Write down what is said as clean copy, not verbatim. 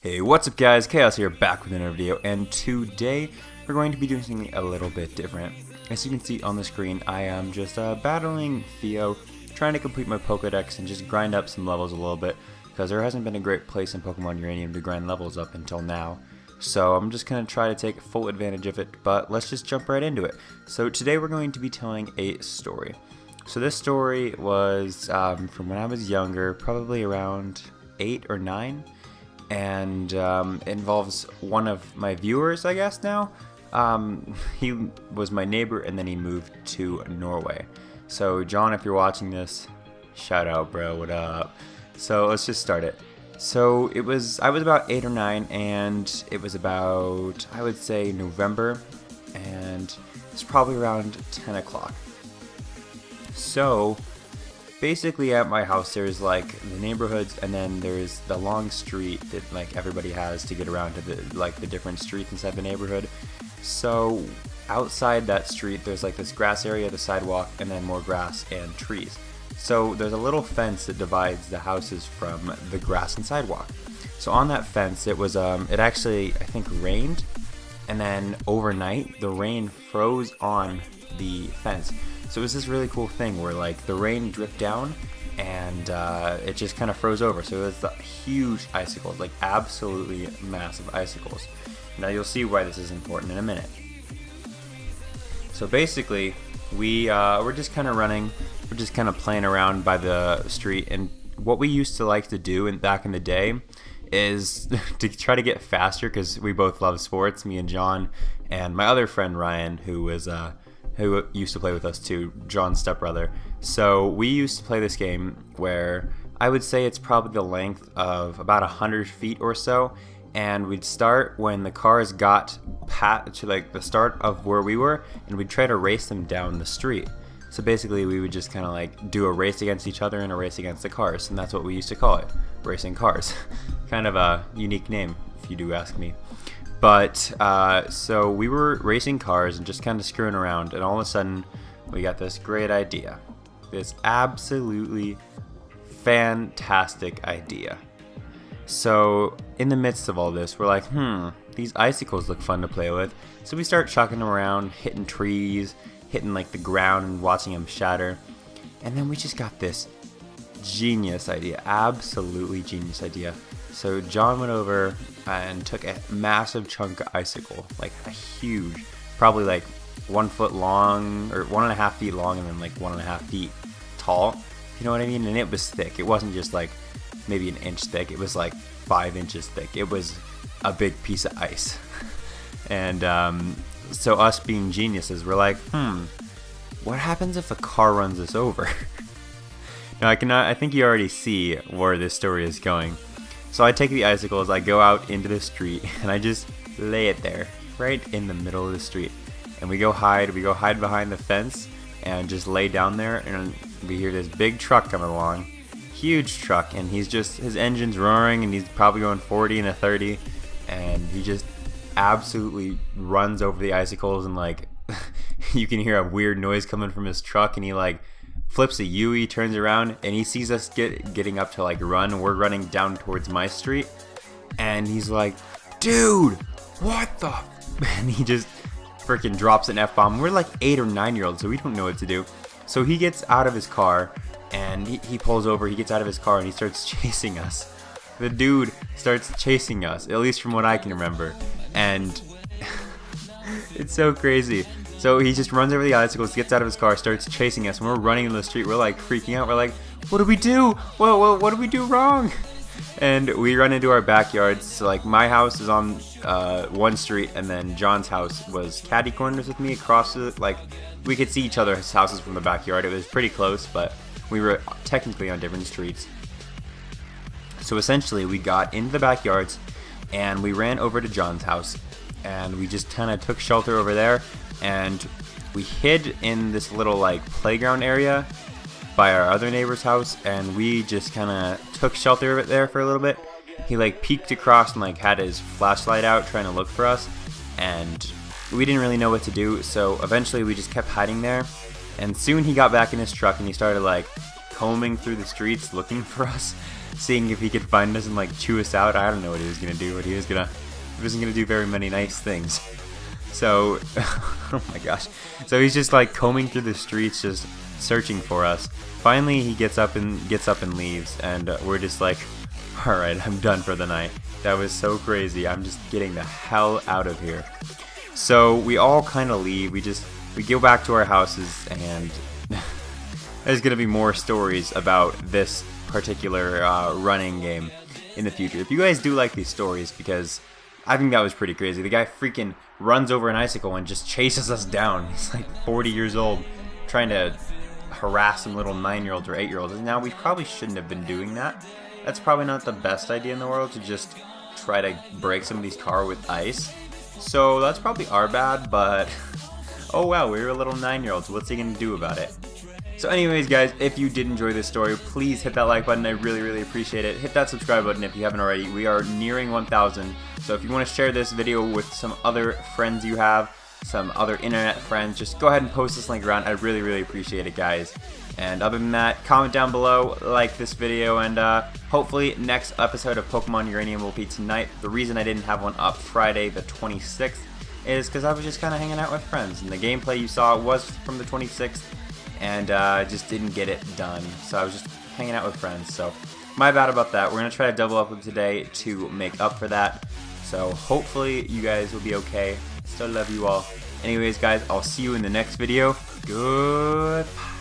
Hey, what's up guys? Chaos here, back with another video, and today we're going to be doing something a little bit different. As you can see on the screen, I am just battling Theo, trying to complete my Pokedex and just grind up some levels a little bit, because there hasn't been a great place in Pokemon Uranium to grind levels up until now. So I'm just going to try to take full advantage of it, but let's just jump right into it. So today we're going to be telling a story. So this story was from when I was younger, probably around 8 or 9. And involves one of my viewers, I guess now. He was my neighbor, and then he moved to Norway. So John, if you're watching this, shout out, bro, what up? So let's just start it. So I was about 8 or 9, and it was about, I would say, November, and it's probably around 10 o'clock. So basically at my house there's like the neighborhoods, and then there's the long street that like everybody has to get around to the different streets inside the neighborhood. So outside that street there's like this grass area, the sidewalk, and then more grass and trees. So there's a little fence that divides the houses from the grass and sidewalk. So on that fence it was it actually, I think, rained, and then overnight the rain froze on the fence. So it was this really cool thing where like the rain dripped down and it just kind of froze over. So it was the huge icicles, like absolutely massive icicles. Now you'll see why this is important in a minute. So basically we're just kind of running, we're just kind of playing around by the street, and what we used to like to do back in the day is to try to get faster, because we both love sports, me and John, and my other friend Ryan, who used to play with us too, John's stepbrother. So we used to play this game where I would say it's probably the length of about 100 feet or so, and we'd start when the cars got to like the start of where we were, and we'd try to race them down the street. So basically we would just kind of like do a race against each other and a race against the cars, and that's what we used to call it, racing cars. Kind of a unique name if you do ask me. But so we were racing cars and just kind of screwing around, and all of a sudden we got this great idea, this absolutely fantastic idea. So in the midst of all this, we're like, these icicles look fun to play with. So we start chucking them around, hitting trees, hitting like the ground and watching them shatter. And then we just got this genius idea, absolutely genius idea. So John went over and took a massive chunk of icicle, like a huge, probably like 1 foot long or 1.5 feet long, and then like 1.5 feet tall. You know what I mean? And it was thick. It wasn't just like maybe an inch thick. It was like 5 inches thick. It was a big piece of ice. And so us being geniuses, we're like, what happens if a car runs us over? Now I think you already see where this story is going. So I take the icicles, I go out into the street, and I just lay it there, right in the middle of the street. And we go hide behind the fence, and just lay down there, and we hear this big truck coming along, huge truck, and his engine's roaring, and he's probably going 40 and a 30, and he just absolutely runs over the icicles, and like, you can hear a weird noise coming from his truck, and he like flips a U, turns around, and he sees us getting up to like run, and we're running down towards my street, and he's like, dude, what the and he just freaking drops an F-bomb. We're like 8 or 9 year olds, so we don't know what to do. So he gets out of his car, and he pulls over, he gets out of his car, and he starts chasing us. The dude starts chasing us, at least from what I can remember, and it's so crazy. So he just runs over the icicles, gets out of his car, starts chasing us, and we're running in the street. We're like freaking out. We're like, what do we do? What did we do wrong? And we run into our backyards. So like my house is on one street, and then John's house was catty corners with me across the, like, we could see each other's houses from the backyard. It was pretty close, but we were technically on different streets. So essentially we got into the backyards, and we ran over to John's house, and we just kind of took shelter over there. And we hid in this little like playground area by our other neighbor's house, and we just kind of took shelter of it there for a little bit. He like peeked across and like had his flashlight out trying to look for us, and we didn't really know what to do. So eventually we just kept hiding there, and soon he got back in his truck and he started like combing through the streets looking for us. seeing if he could find us and like chew us out. I don't know what he was gonna do, but he wasn't gonna do very many nice things. So, oh my gosh. So he's just like combing through the streets, just searching for us. Finally, he gets up and leaves, and we're just like, all right, I'm done for the night. That was so crazy. I'm just getting the hell out of here. So we all kind of leave. We go back to our houses, and there's gonna be more stories about this particular running game in the future. If you guys do like these stories, because I think that was pretty crazy. The guy freaking runs over an icicle and just chases us down. He's like 40 years old, trying to harass some little 9-year-olds or 8-year-olds. Now, we probably shouldn't have been doing that. That's probably not the best idea in the world, to just try to break somebody's car with ice. So that's probably our bad, but oh wow, we were little 9-year-olds. What's he gonna do about it? So anyways, guys, if you did enjoy this story, please hit that like button. I really, really appreciate it. Hit that subscribe button if you haven't already. We are nearing 1,000. So if you want to share this video with some other friends you have, some other internet friends, just go ahead and post this link around. I really, really appreciate it, guys. And other than that, comment down below, like this video, and hopefully next episode of Pokemon Uranium will be tonight. The reason I didn't have one up Friday the 26th is because I was just kind of hanging out with friends, and the gameplay you saw was from the 26th, and just didn't get it done. So I was just hanging out with friends, so my bad about that. We're going to try to double up today to make up for that. So hopefully you guys will be okay. Still love you all. Anyways, guys, I'll see you in the next video. Goodbye.